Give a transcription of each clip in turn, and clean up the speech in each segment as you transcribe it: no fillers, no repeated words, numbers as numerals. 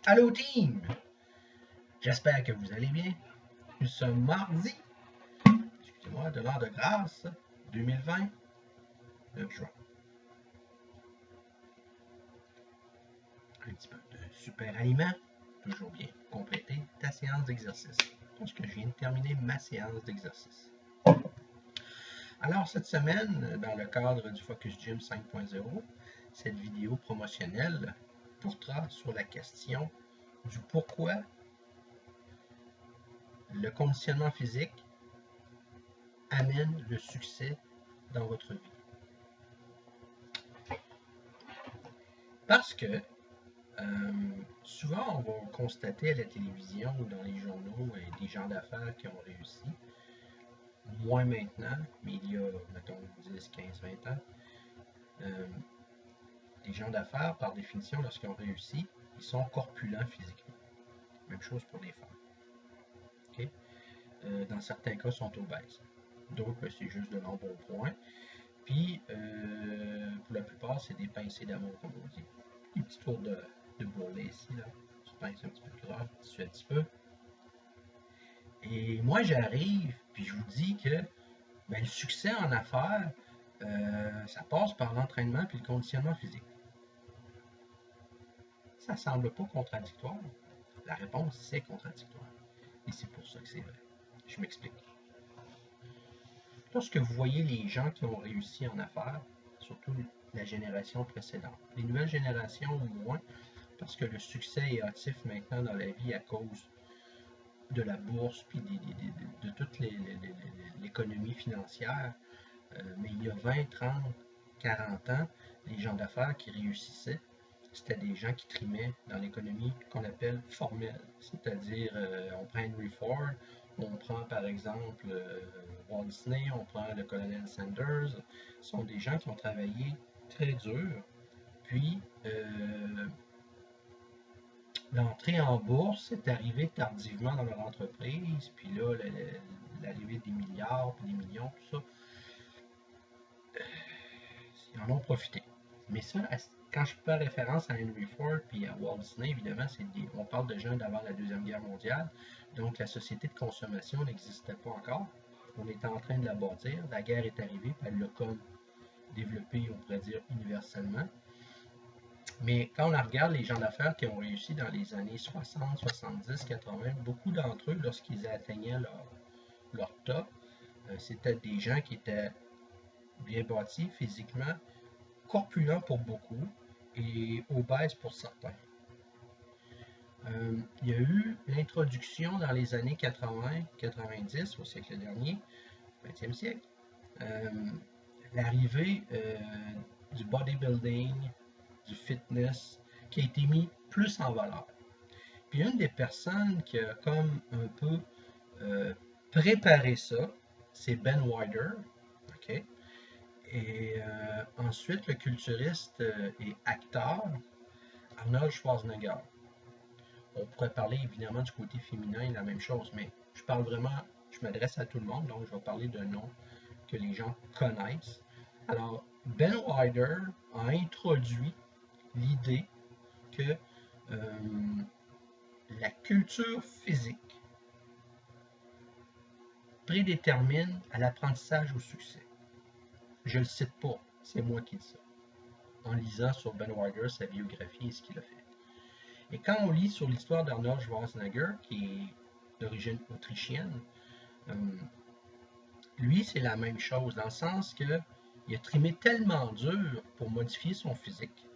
Allô team! J'espère que vous allez bien. Nous sommes mardi, excusez-moi, de l'an de grâce 2020, 9 juin. Un petit peu de super aliment, toujours bien compléter ta séance d'exercice. Parce que je viens de terminer ma séance d'exercice. Alors cette semaine, dans le cadre du Focus Gym 5.0, cette vidéo promotionnelle portera sur la question du pourquoi le conditionnement physique amène le succès dans votre vie. Parce que souvent on va constater à la télévision ou dans les journaux des gens d'affaires qui ont réussi, moins maintenant, mais il y a, mettons, 10, 15, 20 ans, les gens d'affaires, par définition, lorsqu'ils ont réussi, ils sont corpulents physiquement. Même chose pour les femmes. Okay? Dans certains cas, ils sont obèses. D'autres, c'est juste de l'embonpoint. Puis, pour la plupart, c'est des pincées d'amour, comme on dit. Des petits tours de bourrelet ici, là. Tu pinces un petit peu gras, tu suis un petit peu. Et moi, j'arrive, puis je vous dis que ben, le succès en affaires, ça passe par l'entraînement puis le conditionnement physique. Ça ne semble pas contradictoire. La réponse, c'est contradictoire. Et c'est pour ça que c'est vrai. Je m'explique. Lorsque vous voyez les gens qui ont réussi en affaires, surtout la génération précédente, les nouvelles générations moins, parce que le succès est hâtif maintenant dans la vie à cause de la bourse puis de toute l'économie financière. Mais il y a 20, 30, 40 ans, les gens d'affaires qui réussissaient, c'était des gens qui trimaient dans l'économie qu'on appelle formelle. C'est-à-dire, on prend Henry Ford, on prend par exemple Walt Disney, on prend le colonel Sanders. Ce sont des gens qui ont travaillé très dur. Puis, l'entrée en bourse est arrivée tardivement dans leur entreprise. Puis là, l'arrivée des milliards, puis des millions, tout ça, ils en ont profité. Mais ça, quand je fais référence à Henry Ford puis à Walt Disney, évidemment, on parle de gens d'avant la Deuxième Guerre mondiale. Donc, la société de consommation n'existait pas encore. On était en train de la bâtir. La guerre est arrivée, puis elle l'a comme développée, on pourrait dire, universellement. Mais quand on la regarde, les gens d'affaires qui ont réussi dans les années 60, 70, 80, beaucoup d'entre eux, lorsqu'ils atteignaient leur top, c'était des gens qui étaient bien bâtis physiquement, corpulents pour beaucoup et obèses pour certains. Il y a eu l'introduction dans les années 80-90, au siècle dernier, 20e siècle, l'arrivée du bodybuilding, du fitness, qui a été mis plus en valeur. Puis une des personnes qui a comme un peu préparé ça, c'est Ben Wider. Okay? Et ensuite, le culturiste et acteur Arnold Schwarzenegger. On pourrait parler évidemment du côté féminin, la même chose, mais je parle vraiment, je m'adresse à tout le monde, donc je vais parler d'un nom que les gens connaissent. Alors, Ben Wider a introduit l'idée que la culture physique prédétermine à l'apprentissage au succès. Je ne le cite pas, c'est moi qui dis ça, en lisant sur Ben Wider sa biographie et ce qu'il a fait. Et quand on lit sur l'histoire d'Arnold Schwarzenegger, qui est d'origine autrichienne, lui, c'est la même chose, dans le sens qu'il a trimé tellement dur pour modifier son physique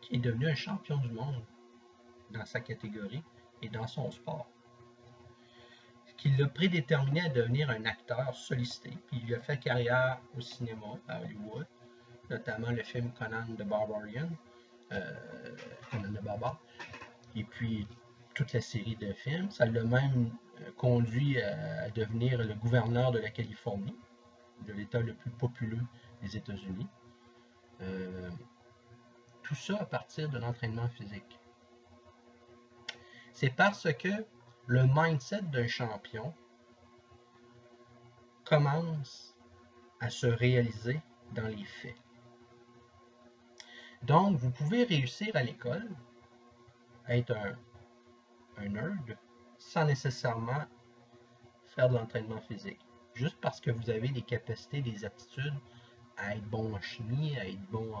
qu'il est devenu un champion du monde dans sa catégorie et dans son sport. Ce qui l'a prédéterminé à devenir un acteur sollicité. Puis il a fait carrière au cinéma à Hollywood, notamment le film Conan the Barbarian, Conan the Barbare, et puis toute la série de films. Ça l'a même conduit à devenir le gouverneur de la Californie, de l'État le plus populeux des États-Unis. Tout ça à partir de l'entraînement physique. C'est parce que le mindset d'un champion commence à se réaliser dans les faits. Donc, vous pouvez réussir à l'école, être un un nerd sans nécessairement faire de l'entraînement physique. Juste parce que vous avez les capacités, les aptitudes à être bon en chimie, à être bon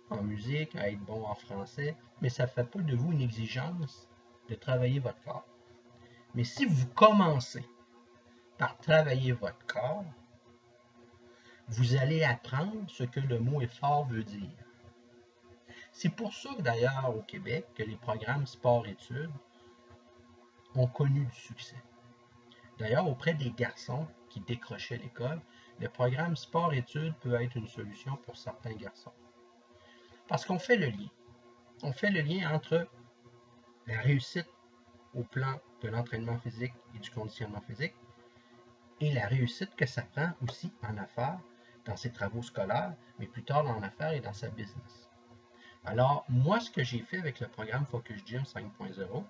en musique, à être bon en français, mais ça ne fait pas de vous une exigence de travailler votre corps. Mais si vous commencez par travailler votre corps, vous allez apprendre ce que le mot effort veut dire. C'est pour ça que d'ailleurs au Québec, que les programmes sport-études ont connu du succès. D'ailleurs, auprès des garçons qui décrochaient l'école, le programme sport-études peut être une solution pour certains garçons. Parce qu'on fait le lien. On fait le lien entre la réussite au plan de l'entraînement physique et du conditionnement physique et la réussite que ça prend aussi en affaires, dans ses travaux scolaires, mais plus tard en affaires et dans sa business. Alors, moi, ce que j'ai fait avec le programme Focus Gym 5.0,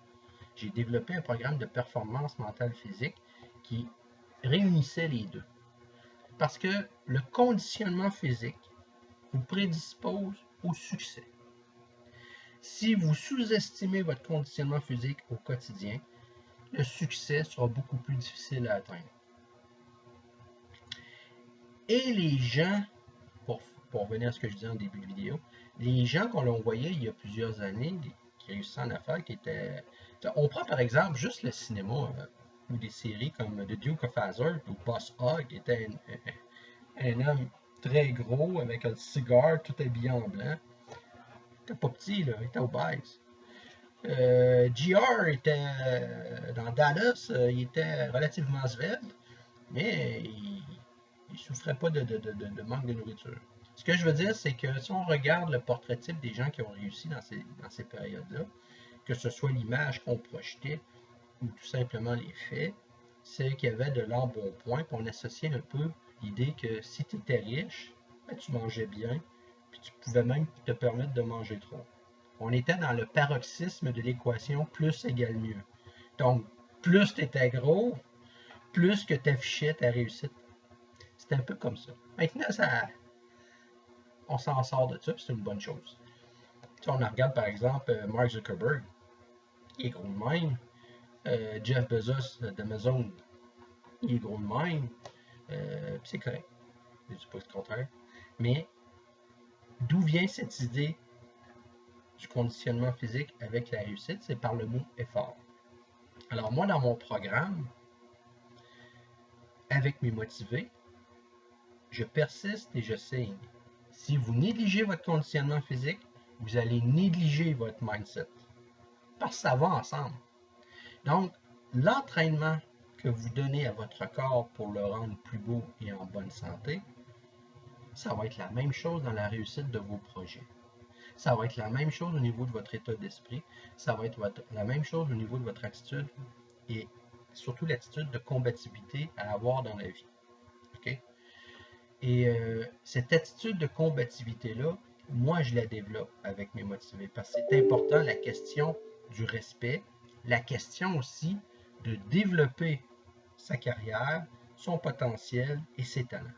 j'ai développé un programme de performance mentale physique qui réunissait les deux. Parce que le conditionnement physique vous prédispose au succès. Si vous sous-estimez votre conditionnement physique au quotidien, le succès sera beaucoup plus difficile à atteindre. Et les gens, pour revenir à ce que je disais en début de vidéo, les gens qu'on voyait il y a plusieurs années, qui réussissaient en affaires, qui étaient... On prend par exemple juste le cinéma, ou des séries comme The Duke of Hazzard ou Boss Hogg, qui était un homme très gros, avec un cigare, tout habillé en blanc. Il était pas petit, là, il était obèse. GR était dans Dallas, il était relativement svelte, mais il ne souffrait pas de manque de nourriture. Ce que je veux dire, c'est que si on regarde le portrait type des gens qui ont réussi dans ces périodes-là, que ce soit l'image qu'on projetait ou tout simplement les faits, c'est qu'il y avait de l'embonpoint, puis on associait un peu l'idée que si tu étais riche, ben, tu mangeais bien, puis tu pouvais même te permettre de manger trop. On était dans le paroxysme de l'équation plus égale mieux. Donc, plus tu étais gros, plus que tu affichais ta réussite. C'est un peu comme ça. Maintenant, on s'en sort de ça, c'est une bonne chose. Si on regarde par exemple Mark Zuckerberg, il est gros de même. Jeff Bezos d'Amazon, il est gros de même. C'est correct. Je ne dis pas le contraire. Mais d'où vient cette idée du conditionnement physique avec la réussite? C'est par le mot effort. Alors moi, dans mon programme, avec mes motivés, je persiste et je signe. Si vous négligez votre conditionnement physique, vous allez négliger votre mindset. Parce que ça va ensemble. Donc, l'entraînement que vous donnez à votre corps pour le rendre plus beau et en bonne santé, ça va être la même chose dans la réussite de vos projets. Ça va être la même chose au niveau de votre état d'esprit. Ça va être la même chose au niveau de votre attitude et surtout l'attitude de combativité à avoir dans la vie. Okay? Et cette attitude de combativité-là, moi, je la développe avec mes motivés parce que c'est important, la question du respect, la question aussi de développer sa carrière, son potentiel et ses talents.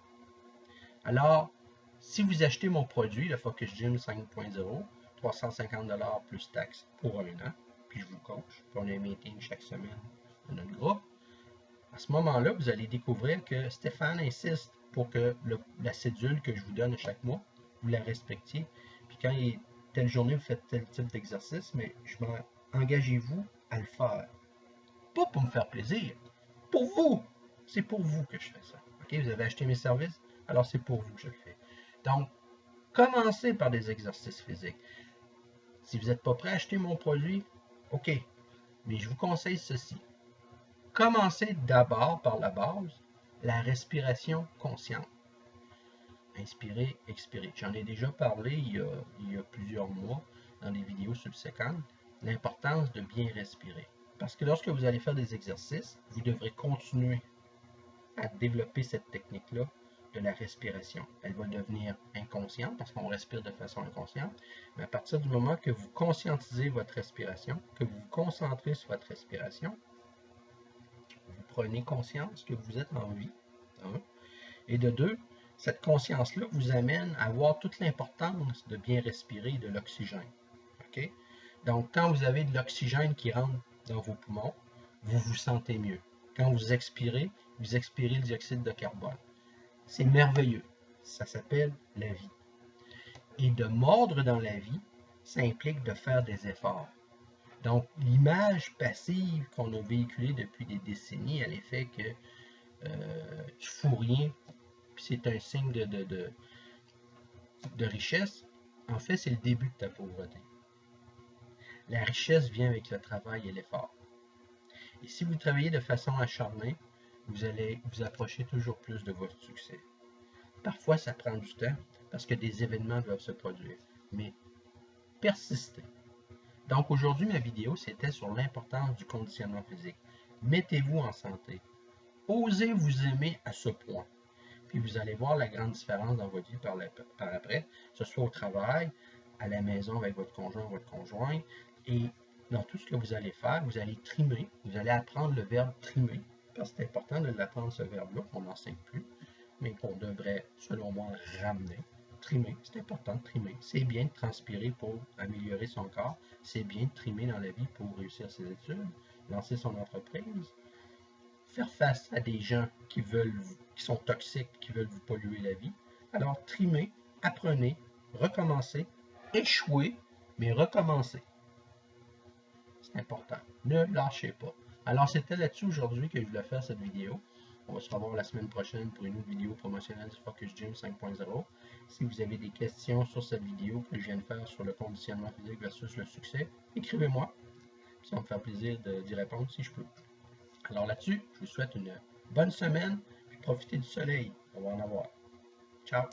Alors, si vous achetez mon produit, le Focus Gym 5.0, 350$ plus taxes pour un an, puis je vous coach, puis on a un meeting chaque semaine dans notre groupe, à ce moment-là, vous allez découvrir que Stéphane insiste pour que la cédule que je vous donne chaque mois, vous la respectiez. Puis quand il est telle journée, vous faites tel type d'exercice, mais engagez-vous à le faire. Pas pour me faire plaisir, pour vous. C'est pour vous que je fais ça. Okay? Vous avez acheté mes services, alors c'est pour vous que je le fais. Donc, commencez par des exercices physiques. Si vous n'êtes pas prêt à acheter mon produit, OK, mais je vous conseille ceci. Commencez d'abord par la base, la respiration consciente. Inspirer, expirer. J'en ai déjà parlé il y a plusieurs mois dans des vidéos subséquentes, l'importance de bien respirer. Parce que lorsque vous allez faire des exercices, vous devrez continuer à développer cette technique-là de la respiration. Elle va devenir inconsciente parce qu'on respire de façon inconsciente, mais à partir du moment que vous conscientisez votre respiration, que vous vous concentrez sur votre respiration, vous prenez conscience que vous êtes en vie. Hein? Et de deux, cette conscience-là vous amène à voir toute de bien respirer de l'oxygène. Okay? Donc, quand vous avez de l'oxygène qui rentre dans vos poumons, vous vous sentez mieux. Quand vous expirez le dioxyde de carbone. C'est merveilleux. Ça s'appelle la vie. Et de mordre dans la vie, ça implique de faire des efforts. Donc, l'image passive qu'on a véhiculée depuis des décennies à l'effet que tu fous rien, puis c'est un signe de richesse, en fait, c'est le début de ta pauvreté. La richesse vient avec le travail et l'effort. Et si vous travaillez de façon acharnée, vous allez vous approcher toujours plus de votre succès. Parfois, ça prend du temps parce que des événements doivent se produire, mais persistez. Donc aujourd'hui, ma vidéo, c'était sur l'importance du conditionnement physique. Mettez-vous en santé. Osez vous aimer à ce point. Puis vous allez voir la grande différence dans votre vie par après, que ce soit au travail, à la maison avec votre conjoint ou votre conjointe, et dans tout ce que vous allez faire, vous allez trimer, vous allez apprendre le verbe trimer, parce que c'est important de l'apprendre ce verbe-là, qu'on n'enseigne plus, mais qu'on devrait, selon moi, ramener. Trimer, c'est important de trimer. C'est bien de transpirer pour améliorer son corps, c'est bien de trimer dans la vie pour réussir ses études, lancer son entreprise, faire face à des gens qui sont toxiques, qui veulent vous polluer la vie. Alors, trimez, apprenez, recommencez, échouez, mais recommencez. C'est important. Ne lâchez pas. Alors, c'était là-dessus aujourd'hui que je voulais faire cette vidéo. On va se revoir la semaine prochaine pour une autre vidéo promotionnelle du Focus Gym 5.0. Si vous avez des questions sur cette vidéo que je viens de faire sur le conditionnement physique versus le succès, écrivez-moi. Ça va me faire plaisir d'y répondre si je peux. Alors là-dessus, je vous souhaite une bonne semaine, puis profitez du soleil. On va en avoir. Ciao!